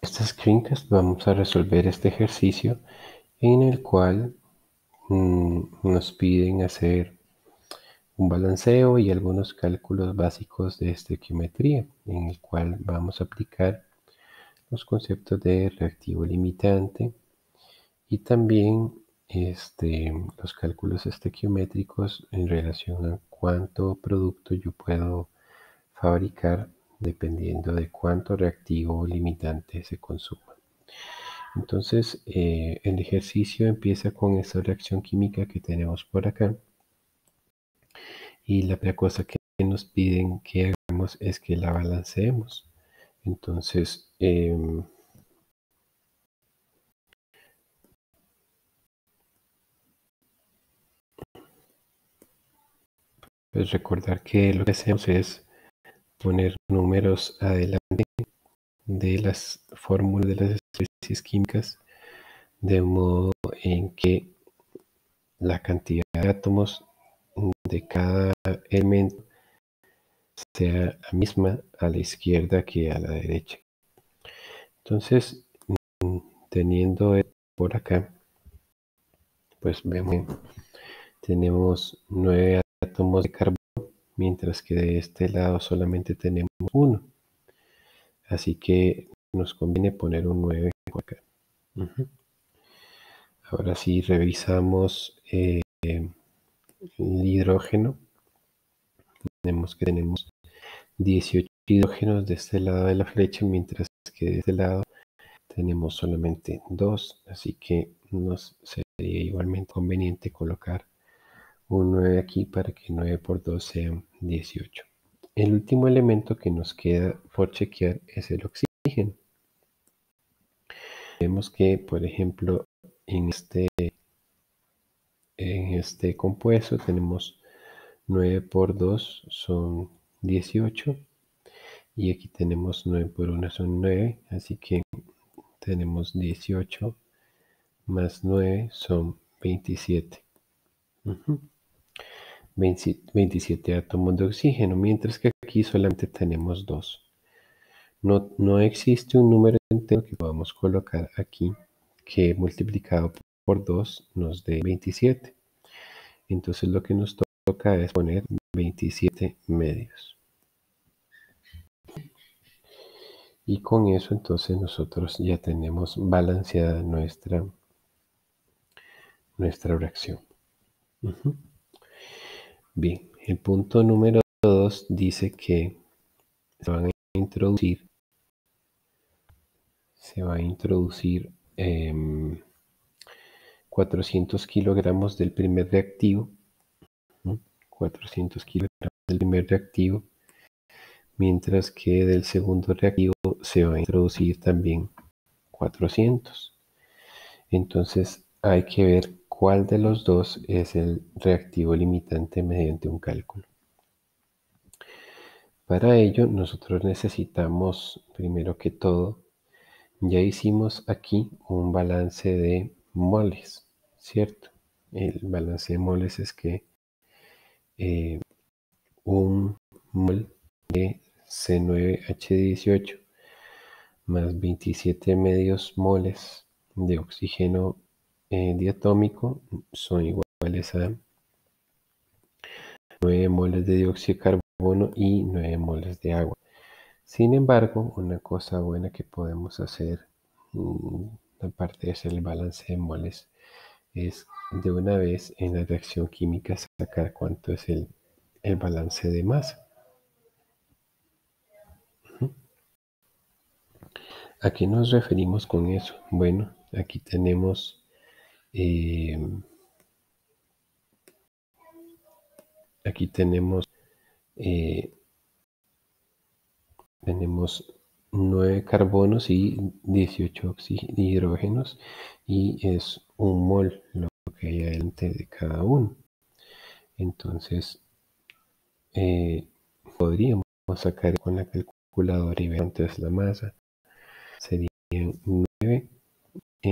este screencast vamos a resolver este ejercicio en el cual nos piden hacer un balanceo y algunos cálculos básicos de estequiometría, en el cual vamos a aplicar los conceptos de reactivo limitante y también los cálculos estequiométricos en relación a cuánto producto yo puedo fabricar dependiendo de cuánto reactivo limitante se consuma. Entonces, el ejercicio empieza con esta reacción química que tenemos por acá. Y la primera cosa que nos piden que hagamos es que la balanceemos. Entonces, pues recordar que lo que hacemos es poner números adelante de las fórmulas de las especies químicas, de modo en que la cantidad de átomos de cada elemento sea la misma a la izquierda que a la derecha. Entonces, teniendo por acá, pues vemos, tenemos 9 átomos de carbono, mientras que de este lado solamente tenemos 1. Así que nos conviene poner un 9 por acá. Ahora sí revisamos el hidrógeno. Tenemos que tenemos 18 hidrógenos de este lado de la flecha, mientras que de este lado tenemos solamente 2. Así que nos sería igualmente conveniente colocar un 9 aquí para que 9 por 2 sean 18. El último elemento que nos queda por chequear es el oxígeno. Vemos que, por ejemplo, en este compuesto tenemos 9 por 2 son 18 y aquí tenemos 9 por 1 son 9, así que tenemos 18 más 9 son 27. 27 átomos de oxígeno, mientras que aquí solamente tenemos 2. No existe un número entero que podamos colocar aquí que multiplicado por 2 nos dé 27. Entonces lo que nos toca es poner 27 medios. Y con eso entonces nosotros ya tenemos balanceada nuestra reacción. Bien, el punto número 2 dice que se va a introducir 400 kilogramos del primer reactivo, 400 kilogramos del primer reactivo, mientras que del segundo reactivo se va a introducir también 400. Entonces hay que ver cuál de los dos es el reactivo limitante mediante un cálculo. Para ello nosotros necesitamos, primero que todo, ya hicimos aquí un balance de moles, ¿cierto? El balance de moles es que un mol de C9H18 más 27 medios moles de oxígeno diatómico son iguales a 9 moles de dióxido de carbono y 9 moles de agua. Sin embargo, una cosa buena que podemos hacer, aparte de hacer el balance de moles, es de una vez en la reacción química sacar cuánto es el balance de masa. ¿A qué nos referimos con eso? Bueno, aquí tenemos tenemos 9 carbonos y 18 hidrógenos y es un mol lo que hay adelante de cada uno. Entonces podríamos sacar con la calculadora y ver cuánto es la masa. Serían 9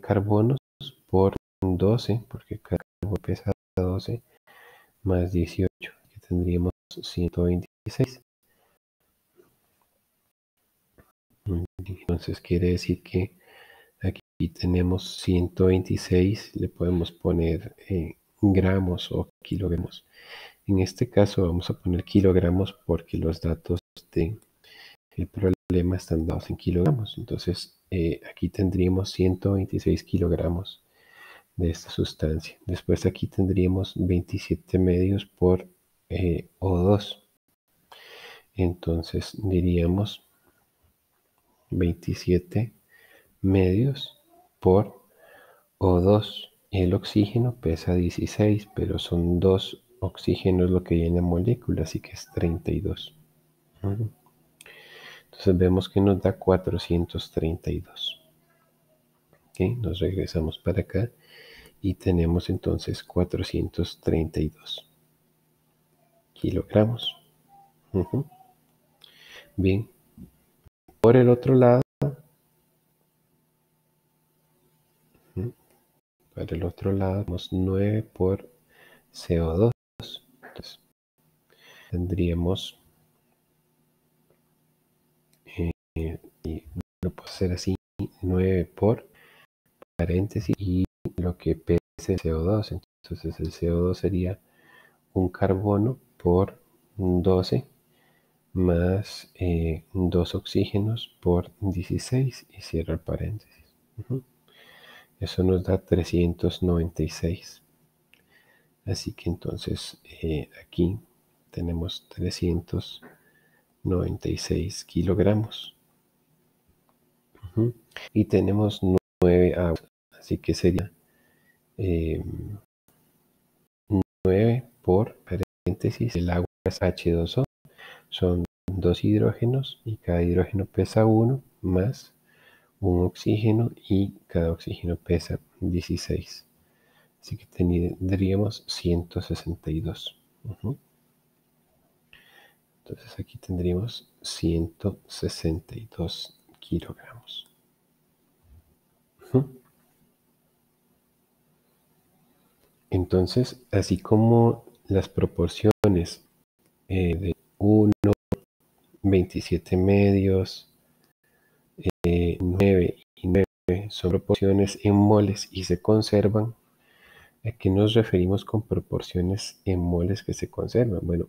carbonos por 12, porque cada carbono pesa 12, más 18, que tendríamos 126. Entonces quiere decir que aquí tenemos 126, le podemos poner gramos o kilogramos. En este caso vamos a poner kilogramos porque los datos del problema están dados en kilogramos. Entonces aquí tendríamos 126 kilogramos de esta sustancia. Después aquí tendríamos 27 medios por O2. Entonces diríamos 27 medios por O2. El oxígeno pesa 16, pero son 2 oxígenos lo que hay en la molécula, así que es 32. Entonces vemos que nos da 432. ¿Okay? Nos regresamos para acá y tenemos entonces 432 kilogramos. Bien, por el otro lado, para el otro lado, tenemos 9 por CO2. Entonces, tendríamos, y lo puedo hacer así, 9 por paréntesis y lo que pese CO2. Entonces el CO2 sería un carbono por 12 más 2 oxígenos por 16 y cierro el paréntesis. Eso nos da 396. Así que entonces aquí tenemos 396 kilogramos. Y tenemos 9 aguas. Así que sería 9 por paréntesis. El agua es H2O. Son 2 hidrógenos y cada hidrógeno pesa 1 más un oxígeno y cada oxígeno pesa 16. Así que tendríamos 162. Entonces aquí tendríamos 162 kilogramos. Entonces, así como las proporciones de 1, 27 medios, 9 y 9 son proporciones en moles y se conservan, ¿a qué nos referimos con proporciones en moles que se conservan? Bueno,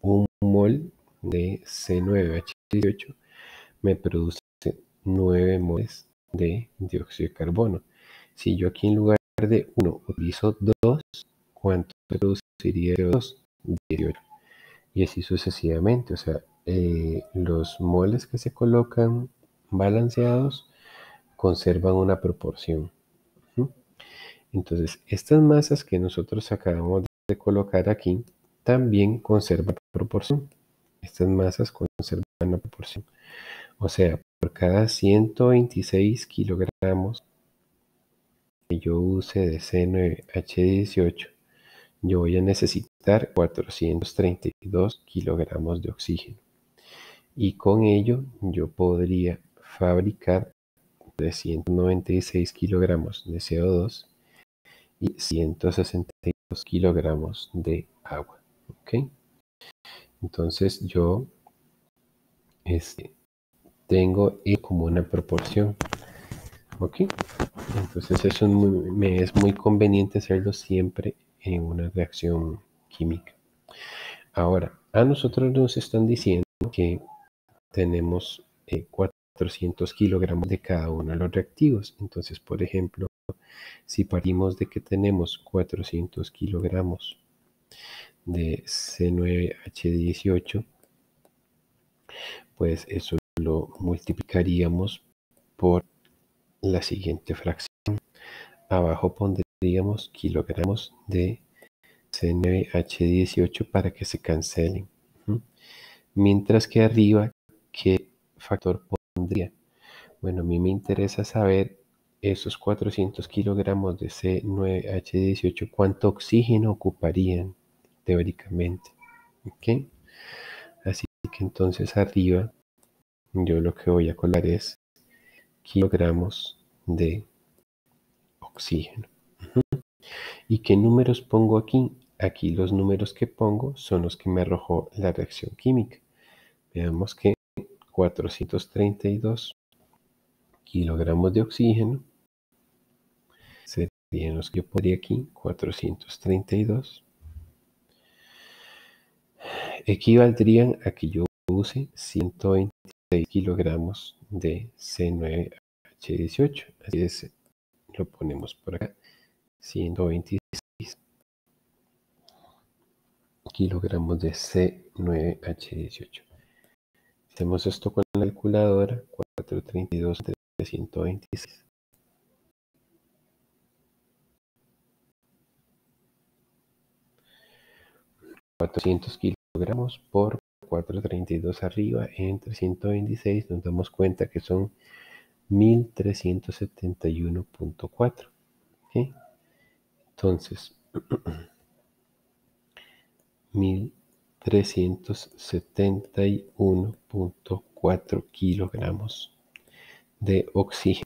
un mol de C9H18 me produce 9 moles de dióxido de carbono. Si yo aquí en lugar de 1 utilizo 2, ¿cuánto produciría CO2? 18. Y así sucesivamente. O sea, los moles que se colocan balanceados conservan una proporción. Entonces, estas masas que nosotros acabamos de colocar aquí también conservan proporción. Estas masas conservan la proporción. O sea, por cada 126 kilogramos que yo use de C9H18, yo voy a necesitar 432 kilogramos de oxígeno. Y con ello yo podría fabricar 396 kilogramos de CO2 y 162 kilogramos de agua. ¿Ok? Entonces yo tengo como una proporción. ¿Ok? Entonces eso me es muy conveniente hacerlo siempre en una reacción química. Ahora, a nosotros nos están diciendo que tenemos 400 kilogramos de cada uno de los reactivos. Entonces, por ejemplo, si partimos de que tenemos 400 kilogramos de C9H18, pues eso lo multiplicaríamos por la siguiente fracción. Abajo pondríamos kilogramos de C9H18 para que se cancelen. Mientras que arriba, ¿qué factor pondría? Bueno, a mí me interesa saber esos 400 kilogramos de C9H18, ¿cuánto oxígeno ocuparían teóricamente? ¿Ok? Así que entonces arriba, yo lo que voy a colar es kilogramos de oxígeno. ¿Y qué números pongo aquí? Aquí los números que pongo son los que me arrojó la reacción química. Veamos que 432 kilogramos de oxígeno. Serían los que yo pondría aquí, 432. Equivaldrían a que yo use 126 kilogramos de C9H18. Así es, lo ponemos por acá. 126 kilogramos de C9H18. Hacemos esto con la calculadora. 432 entre 126. 400 kilogramos por 432 arriba entre 126, nos damos cuenta que son 1371.4. ¿Okay? Entonces, 1371.4 kilogramos de oxígeno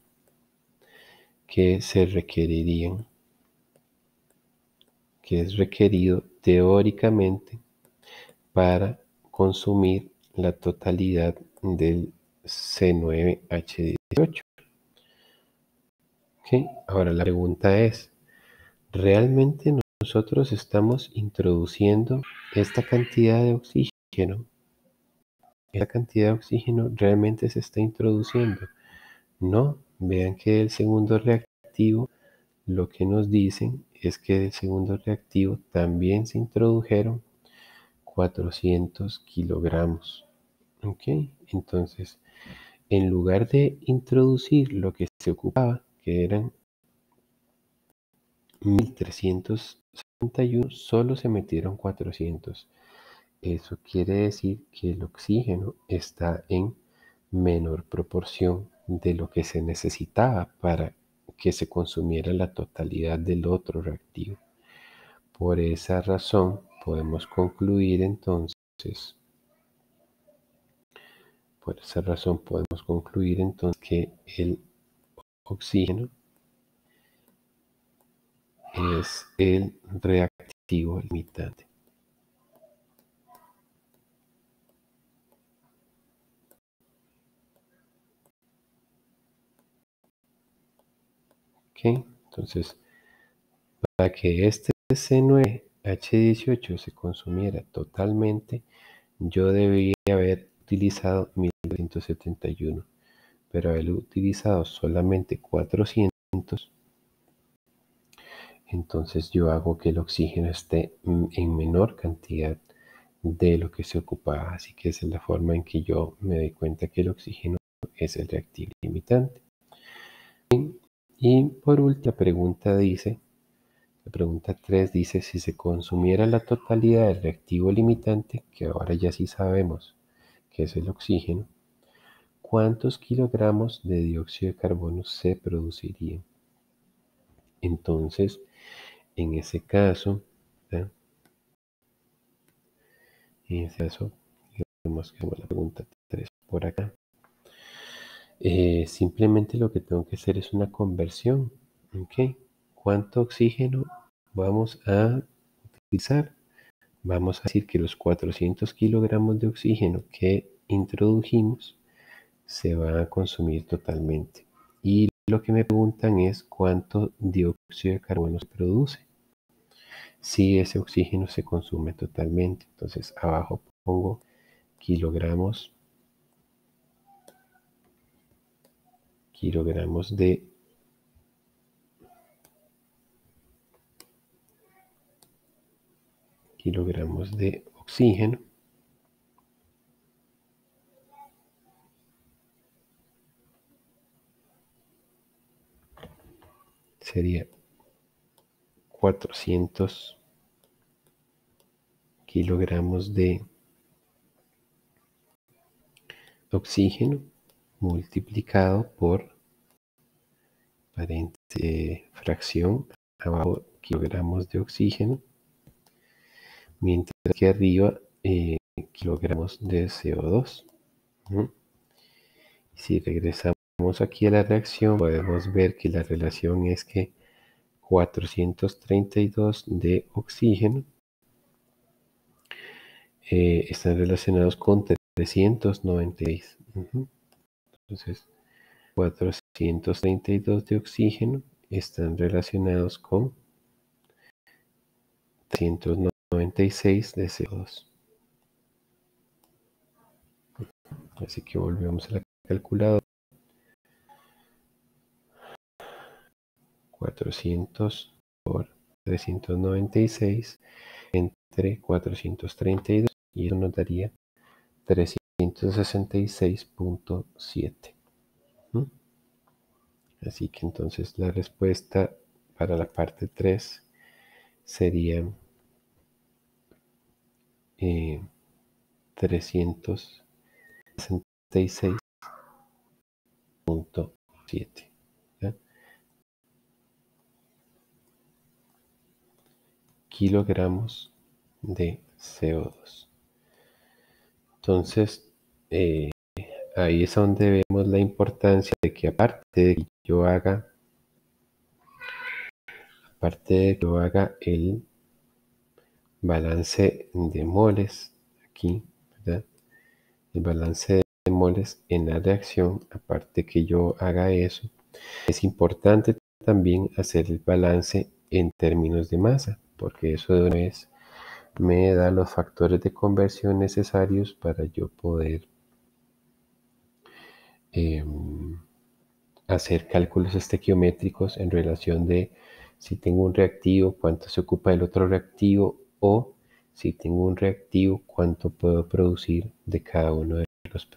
que se requerirían, que es requerido teóricamente para consumir la totalidad del C9H18. ¿Okay? Ahora la pregunta es, ¿realmente nosotros estamos introduciendo esta cantidad de oxígeno? ¿Esta cantidad de oxígeno realmente se está introduciendo? No, vean que el segundo reactivo lo que nos dicen es que del segundo reactivo también se introdujeron 400 kilogramos. ¿Ok? Entonces, en lugar de introducir lo que se ocupaba, que eran 1371, solo se metieron 400. Eso quiere decir que el oxígeno está en menor proporción de lo que se necesitaba para que se consumiera la totalidad del otro reactivo. Por esa razón podemos concluir entonces que el oxígeno es el reactivo limitante. ¿Ok? Entonces, para que este C9H18 se consumiera totalmente, yo debería haber utilizado 1271, pero haber utilizado solamente 400, entonces yo hago que el oxígeno esté en menor cantidad de lo que se ocupaba. Así que esa es la forma en que yo me doy cuenta que el oxígeno es el reactivo limitante. Y por último, la pregunta 3 dice, si se consumiera la totalidad del reactivo limitante, que ahora ya sí sabemos que es el oxígeno, ¿cuántos kilogramos de dióxido de carbono se producirían? Entonces, en ese caso, digamos que la pregunta 3 por acá, simplemente lo que tengo que hacer es una conversión. ¿Ok? ¿Cuánto oxígeno vamos a utilizar? Vamos a decir que los 400 kilogramos de oxígeno que introdujimos se van a consumir totalmente. Y lo que me preguntan es cuánto dióxido de carbono se produce si ese oxígeno se consume totalmente. Entonces abajo pongo kilogramos de oxígeno sería 400 kilogramos de oxígeno multiplicado por fracción abajo kilogramos de oxígeno, mientras que arriba kilogramos de CO2. Si regresamos aquí a la reacción, podemos ver que la relación es que 432 de oxígeno están relacionados con 396 Entonces, 432 de oxígeno están relacionados con 396 de CO2. Así que volvemos a la calculadora. 400 por 396 entre 432 y eso nos daría 366.7. Así que entonces la respuesta para la parte 3 sería 366.7. Kilogramos de CO2. Entonces, ahí es donde vemos la importancia de que aparte de que yo haga el balance de moles aquí, ¿verdad? El balance de moles en la reacción, aparte que yo haga eso, es importante también hacer el balance en términos de masa, porque eso de una vez me da los factores de conversión necesarios para yo poder hacer cálculos estequiométricos en relación de si tengo un reactivo, cuánto se ocupa del otro reactivo, o si tengo un reactivo, cuánto puedo producir de cada uno de los productos.